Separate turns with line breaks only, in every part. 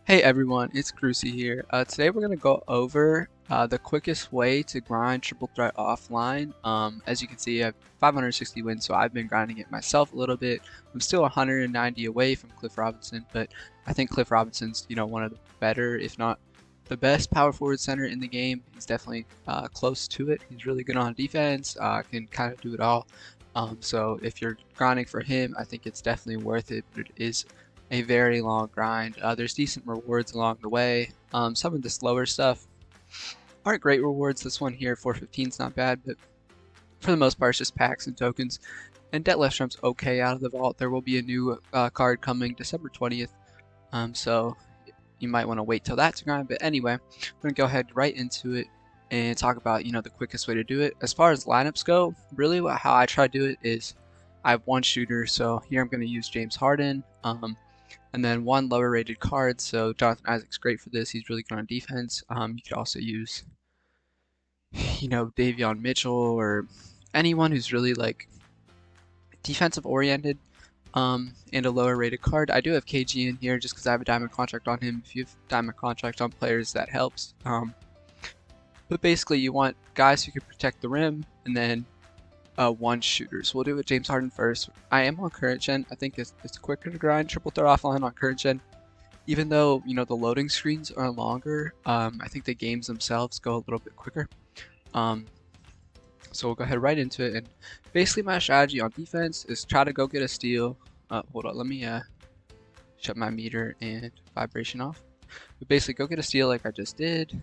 Hey everyone, it's Crucy here. Today we're going to go over the quickest way to grind triple threat offline. As you can see, I have 560 wins, so I've been grinding it myself a little bit. I'm still 190 away from Cliff Robinson, but I think Cliff Robinson's one of the better, if not the best power forward center in the game. He's definitely close to it. He's really good on defense, can kind of do it all. So if you're grinding for him, I think it's definitely worth it, but it is a very long grind. There's decent rewards along the way. Some of the slower stuff aren't great rewards. This one here, 415 is not bad, but for the most part, it's just packs and tokens. And Debt Leftstrom's okay out of the vault. There will be a new card coming December 20th, so you might want to wait till that to grind. But anyway, I'm going to go ahead right into it and talk about the quickest way to do it. As far as lineups go, really how I try to do it is I have one shooter, so here I'm going to use James Harden. And then one lower rated card, so Jonathan Isaac's great for this. He's really good on defense. You could also use, Davion Mitchell or anyone who's really like defensive oriented, and a lower rated card. I do have KG in here just because I have a diamond contract on him. If you have diamond contract on players, that helps. But basically, you want guys who can protect the rim, and then one shooter. So we'll do it with James Harden first. I am on current gen. I think it's quicker to grind triple threat offline on current gen. Even though the loading screens are longer, I think the games themselves go a little bit quicker. So we'll go ahead right into it. And basically my strategy on defense is try to go get a steal. Hold on, let me shut my meter and vibration off. But basically go get a steal like I just did.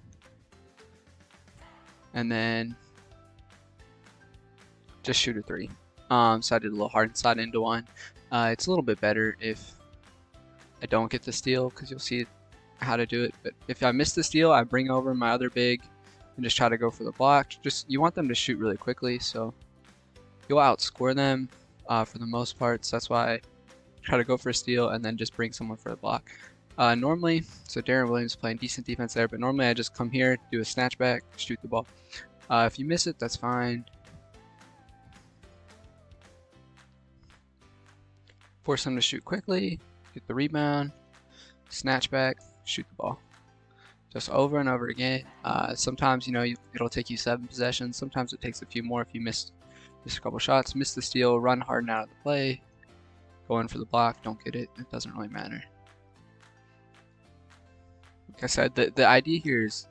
And then just shoot a three. So I did a little hard slide into one. It's a little bit better if I don't get the steal because you'll see how to do it. But if I miss the steal, I bring over my other big and just try to go for the block. You want them to shoot really quickly, so you'll outscore them for the most part. So that's why I try to go for a steal and then just bring someone for the block. Normally, so Darren Williams playing decent defense there, but normally I just come here, do a snatchback, shoot the ball. If you miss it, that's fine. Force them to shoot quickly, get the rebound, snatch back, shoot the ball. Just over and over again. Sometimes it'll take you 7 possessions. Sometimes it takes a few more if you miss a couple shots, miss the steal, run Harden out of the play, go in for the block, don't get it. It doesn't really matter. Like I said, the idea here is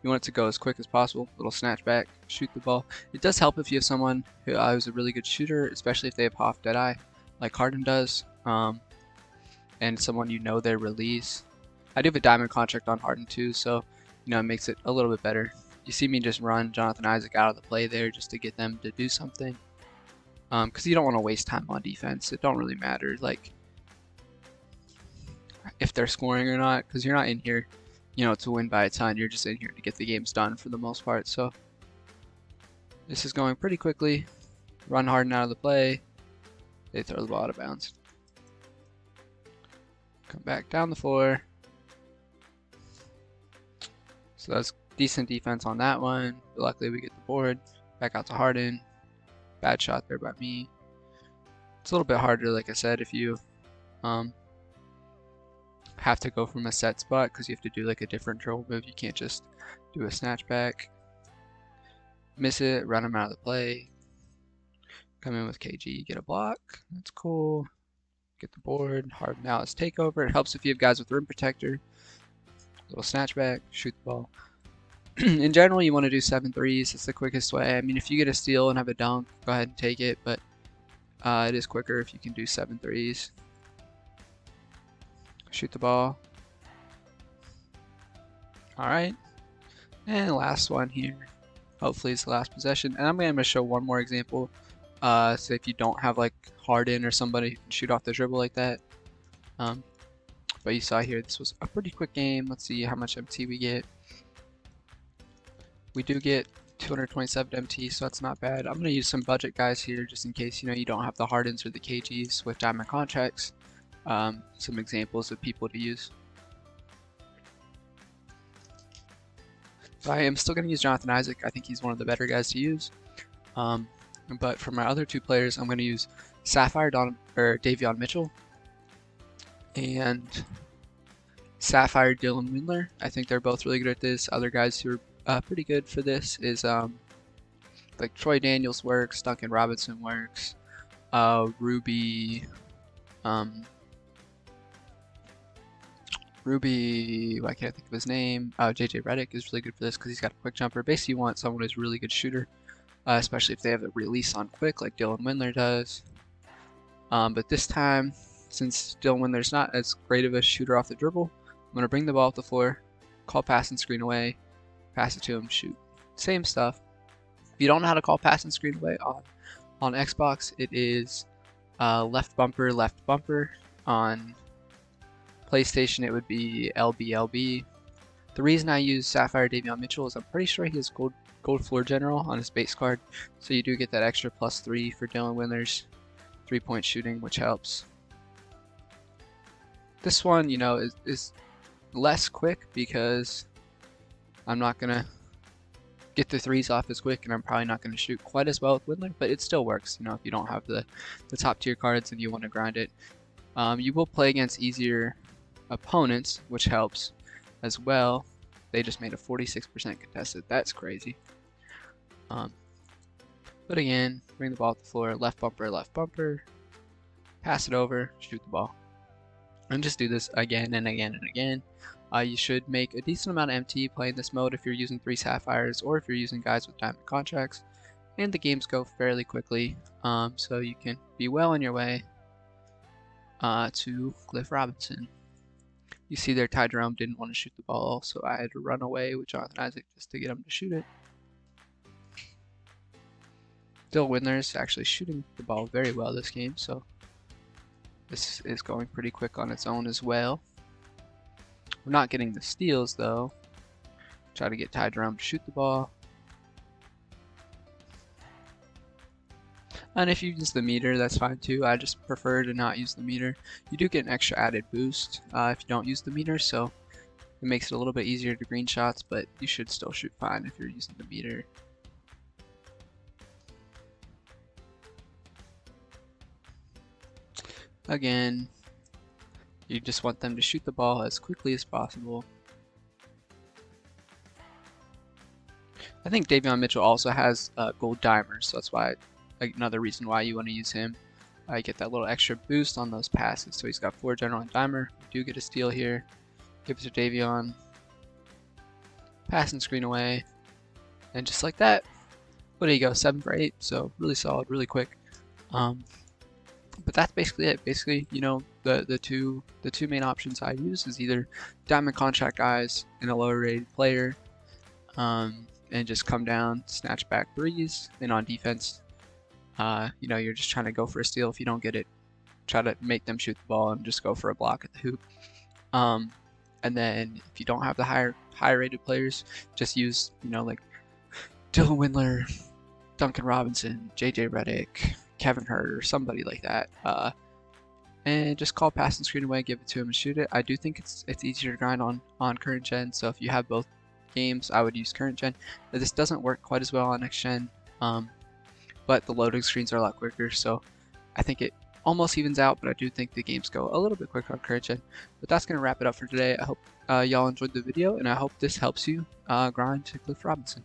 you want it to go as quick as possible. Little snatch back, shoot the ball. It does help if you have someone who's a really good shooter, especially if they have half Deadeye, like Harden does, and someone their release. I do have a diamond contract on Harden too, so it makes it a little bit better. You see me just run Jonathan Isaac out of the play there just to get them to do something, because you don't want to waste time on defense. It don't really matter like if they're scoring or not, because you're not in here to win by a ton. You're just in here to get the games done for the most part. So this is going pretty quickly. Run Harden out of the play. They throw the ball out of bounds. Come back down the floor. So that's decent defense on that one. But luckily we get the board. Back out to Harden. Bad shot there by me. It's a little bit harder, like I said, if you have to go from a set spot because you have to do like a different dribble move. You can't just do a snatch back. Miss it, run them out of the play. Come in with KG, get a block. That's cool. Get the board. Harden now is takeover. It helps if you have guys with rim protector. Little snatchback, shoot the ball. In general, you want to do 7 threes. It's the quickest way. I mean, if you get a steal and have a dunk, go ahead and take it. But it is quicker if you can do 7 threes. Shoot the ball. All right. And last one here. Hopefully it's the last possession. And I'm going to show one more example. So if you don't have like Harden or somebody who can shoot off the dribble like that. But you saw here, this was a pretty quick game. Let's see how much MT we get. We do get 227 MT, so that's not bad. I'm going to use some budget guys here just in case you don't have the Hardens or the KGs with diamond contracts. Some examples of people to use. So I am still going to use Jonathan Isaac. I think he's one of the better guys to use. But for my other 2 players, I'm going to use Davion Mitchell and Sapphire, Dylan Windler. I think they're both really good at this. Other guys who are pretty good for this is like Troy Daniels works, Duncan Robinson works, Ruby, why can't I think of his name? tjayerrday is really good for this because he's got a quick jumper. Basically, you want someone who's a really good shooter, especially if they have a release on quick like Dylan Windler does. But this time, since Dylan Windler's not as great of a shooter off the dribble, I'm going to bring the ball up the floor, call pass and screen away, pass it to him, shoot. Same stuff. If you don't know how to call pass and screen away on Xbox, it is left bumper. On PlayStation, it would be LB. The reason I use Sapphire Davion Mitchell is I'm pretty sure he has gold floor general on his base card, so you do get that extra +3 for Dylan Windler's 3-point shooting, which helps. This one, you know, is less quick because I'm not gonna get the threes off as quick, and I'm probably not gonna shoot quite as well with Windler, but it still works. You know, if you don't have the top tier cards and you want to grind it, you will play against easier opponents, which helps as well. They just made a 46% contested. That's crazy. But again, bring the ball up the floor, left bumper, pass it over, shoot the ball. And just do this again and again and again. You should make a decent amount of MT playing this mode if you're using 3 Sapphires or if you're using guys with diamond contracts. And the games go fairly quickly, so you can be well on your way to Cliff Robinson. You see there, Tydebo didn't want to shoot the ball, so I had to run away with Jonathan Isaac just to get him to shoot it. Dylan Windler's actually shooting the ball very well this game, so this is going pretty quick on its own as well. We're not getting the steals though. Try to get Tydebo to shoot the ball. And if you use the meter, that's fine too. I just prefer to not use the meter. You do get an extra added boost if you don't use the meter, so it makes it a little bit easier to green shots, but you should still shoot fine if you're using the meter. Again, you just want them to shoot the ball as quickly as possible. I think Davion Mitchell also has gold dimers, so that's why another reason why you want to use him. You get that little extra boost on those passes. So he's got 4 general and dimer. We do get a steal here. Give it to Davion. Pass and screen away. And just like that, what do you go? 7 for 8. So really solid, really quick. But that's basically it. Basically, you know, the two main options I use is either diamond contract guys and a lower rated player, and just come down, snatch back threes. And on defense, you know, you're just trying to go for a steal. If you don't get it, try to make them shoot the ball and just go for a block at the hoop. And then if you don't have the higher rated players, just use, you know, like Dylan Windler, Duncan Robinson, tjayerrday, Kevin Harden, or somebody like that, and just call pass and screen away, give it to him and shoot it. I do think it's easier to grind on current gen, so if you have both games, I would use current gen. But this doesn't work quite as well on next gen, but the loading screens are a lot quicker, so I think it almost evens out, but I do think the games go a little bit quicker on current gen. But that's going to wrap it up for today. I hope y'all enjoyed the video, and I hope this helps you grind to Cliff Robinson.